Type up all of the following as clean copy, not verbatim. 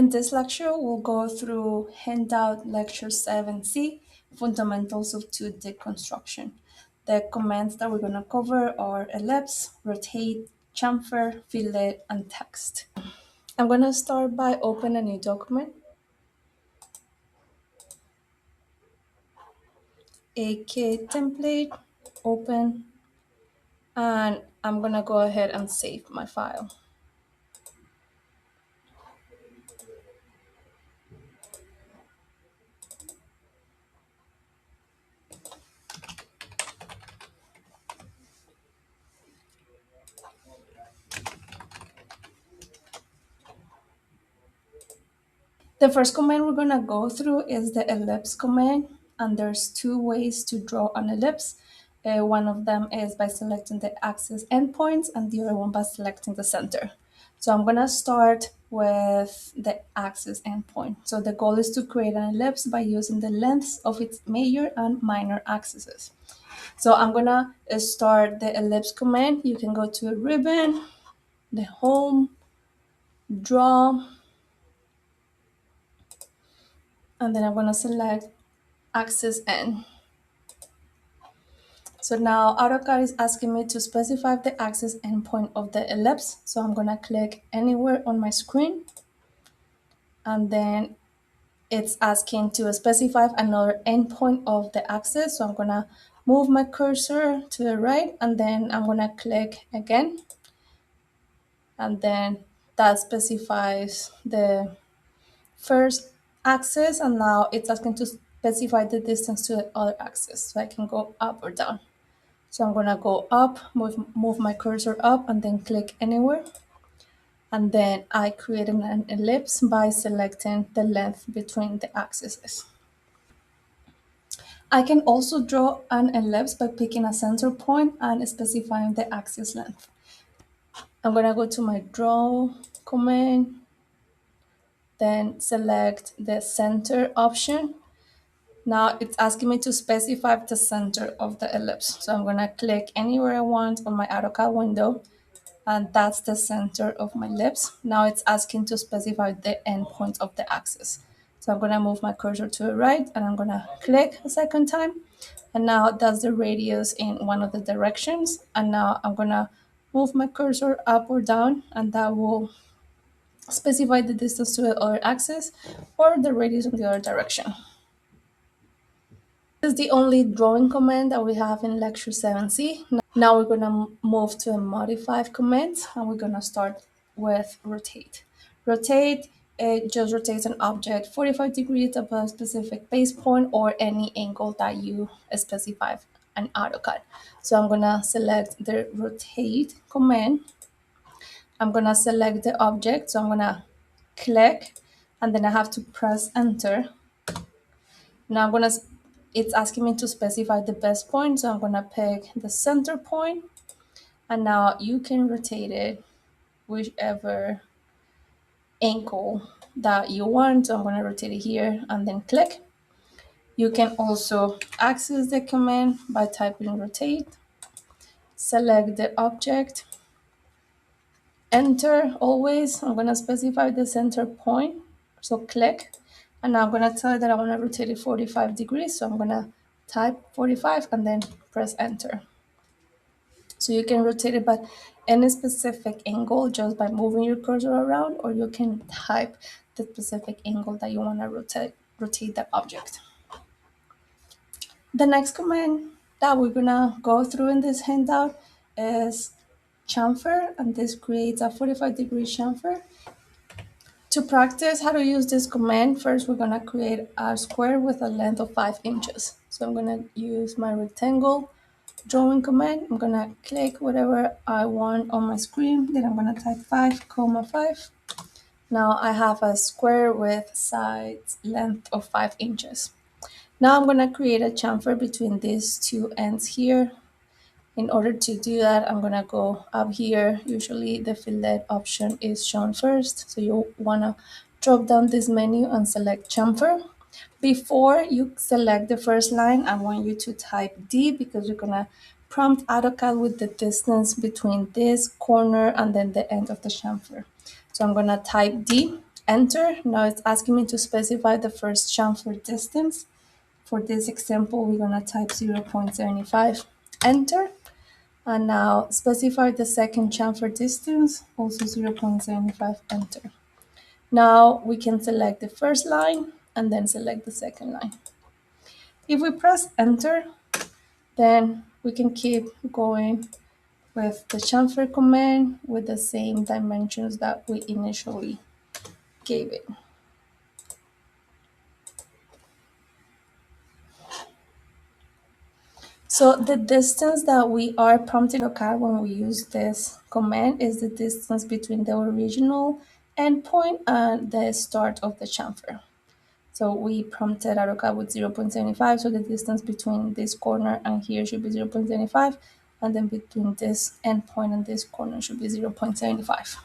In this lecture, we'll go through handout lecture 7C, fundamentals of 2D construction. The commands that we're going to cover are ellipse, rotate, chamfer, fillet, and text. I'm going to start by opening a new document, a kit template, open, and I'm going to go ahead and save my file. The first command we're going to go through is the ellipse command, and there's two ways to draw an ellipse. One of them is by selecting the axis endpoints, and the other one by selecting the center. So I'm going to start with the axis endpoint. So the goal is to create an ellipse by using the lengths of its major and minor axes. So I'm going to start the ellipse command. You can go to a ribbon, the home, draw, and then I'm going to select axis N. So now AutoCAD is asking me to specify the axis endpoint of the ellipse. So I'm gonna click anywhere on my screen, and then it's asking to specify another endpoint of the axis. So I'm gonna move my cursor to the right, and then I'm gonna click again, and then that specifies the first axis, and now it's asking to specify the distance to the other axis, so I can go up or down. So I'm gonna go up, move my cursor up, and then click anywhere. And then I created an ellipse by selecting the length between the axes. I can also draw an ellipse by picking a center point and specifying the axis length. I'm gonna go to my draw command, then select the center option. Now it's asking me to specify the center of the ellipse. So I'm gonna click anywhere I want on my AutoCAD window, and that's the center of my ellipse. Now it's asking to specify the endpoint of the axis. So I'm gonna move my cursor to the right, and I'm gonna click a second time, and now that's the radius in one of the directions. And now I'm gonna move my cursor up or down, and that will specify the distance to the other axis or the radius in the other direction. This is the only drawing command that we have in lecture 7C. Now we're gonna move to a modify command, and we're gonna start with rotate. Rotate, it just rotates an object 45 degrees above a specific base point or any angle that you specify in AutoCAD. So I'm gonna select the rotate command. I'm gonna select the object, so I'm gonna click, and then I have to press enter. Now it's asking me to specify the best point, so I'm gonna pick the center point, and now you can rotate it whichever angle that you want. So I'm gonna rotate it here and then click. You can also access the command by typing rotate, select the object, enter always. I'm gonna specify the center point, so click, and now I'm gonna tell it that I wanna rotate it 45 degrees, so I'm gonna type 45 and then press enter. So you can rotate it by any specific angle just by moving your cursor around, or you can type the specific angle that you want to rotate the object. The next command that we're gonna go through in this handout is chamfer, and this creates a 45-degree chamfer. To practice how to use this command, first we're gonna create a square with a length of 5 inches. So I'm gonna use my rectangle drawing command. I'm gonna click whatever I want on my screen, then I'm gonna type 5,5. Now I have a square with sides length of 5 inches. Now I'm gonna create a chamfer between these two ends here. In order to do that, I'm gonna go up here. Usually the fillet option is shown first, so you wanna drop down this menu and select chamfer. Before you select the first line, I want you to type D, because you're gonna prompt AutoCAD with the distance between this corner and then the end of the chamfer. So I'm gonna type D, enter. Now it's asking me to specify the first chamfer distance. For this example, we're gonna type 0.75, enter. And now specify the second chamfer distance, also 0.75, enter. Now we can select the first line and then select the second line. If we press enter, then we can keep going with the chamfer command with the same dimensions that we initially gave it. So the distance that we are prompting AutoCAD when we use this command is the distance between the original endpoint and the start of the chamfer. So we prompted AutoCAD with 0.75, so the distance between this corner and here should be 0.75, and then between this endpoint and this corner should be 0.75.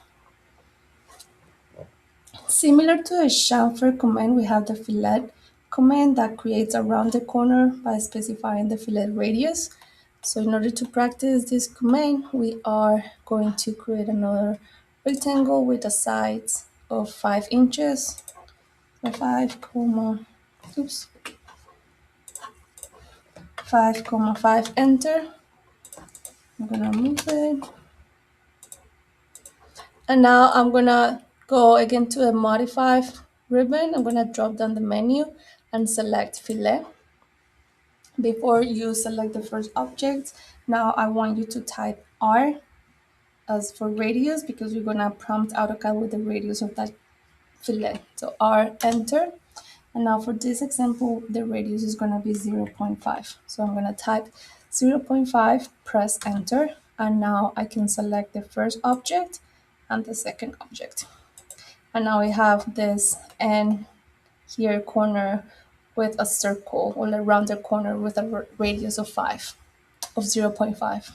Similar to a chamfer command, we have the fillet command that creates a rounded corner by specifying the fillet radius. So in order to practice this command, we are going to create another rectangle with a size of 5 inches. So 5, oops, 5, enter. I'm gonna move it. And now I'm gonna go again to a modify ribbon. I'm gonna drop down the menu and select fillet. Before you select the first object, now I want you to type R as for radius because we're gonna prompt AutoCAD with the radius of that fillet. So R, enter. And now for this example, the radius is gonna be 0.5. So I'm gonna type 0.5, press enter, and now I can select the first object and the second object. And now we have this N here corner with a circle or a rounded corner with a radius of 0.5.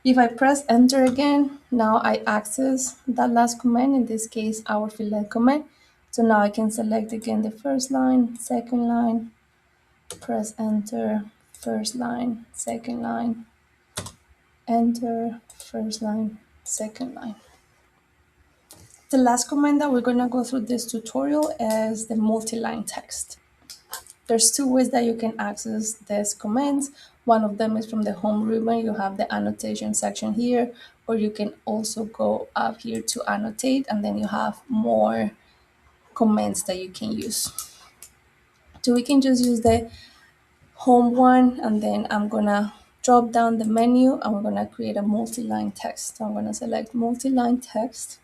If I press enter again, now I access that last command, in this case our fillet command. So now I can select again the first line, second line, press enter, first line, second line, enter, first line, second line. The last command that we're gonna go through this tutorial is the multi-line text. There's two ways that you can access this commands. One of them is from the home ribbon. You have the annotation section here, or you can also go up here to annotate, and then you have more commands that you can use. So we can just use the home one, and then I'm gonna drop down the menu and we're gonna create a multi-line text. So I'm gonna select multi-line text.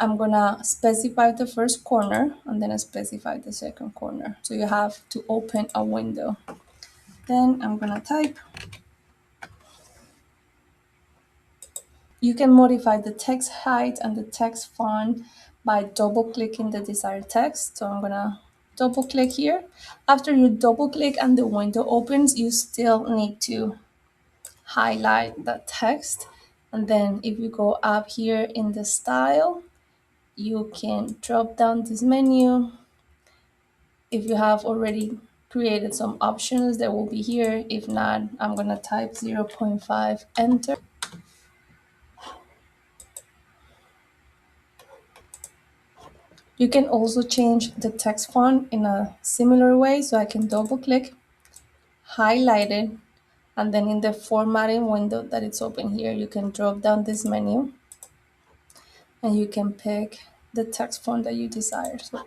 I'm gonna specify the first corner and then I specify the second corner. So you have to open a window. Then I'm gonna type. You can modify the text height and the text font by double clicking the desired text. So I'm gonna double click here. After you double click and the window opens, you still need to highlight the text. And then if you go up here in the style, you can drop down this menu. If you have already created some options, they will be here. If not, I'm gonna type 0.5, enter. You can also change the text font in a similar way. So I can double click, highlight it, and then in the formatting window that it's open here, you can drop down this menu and you can pick the text font that you desire. So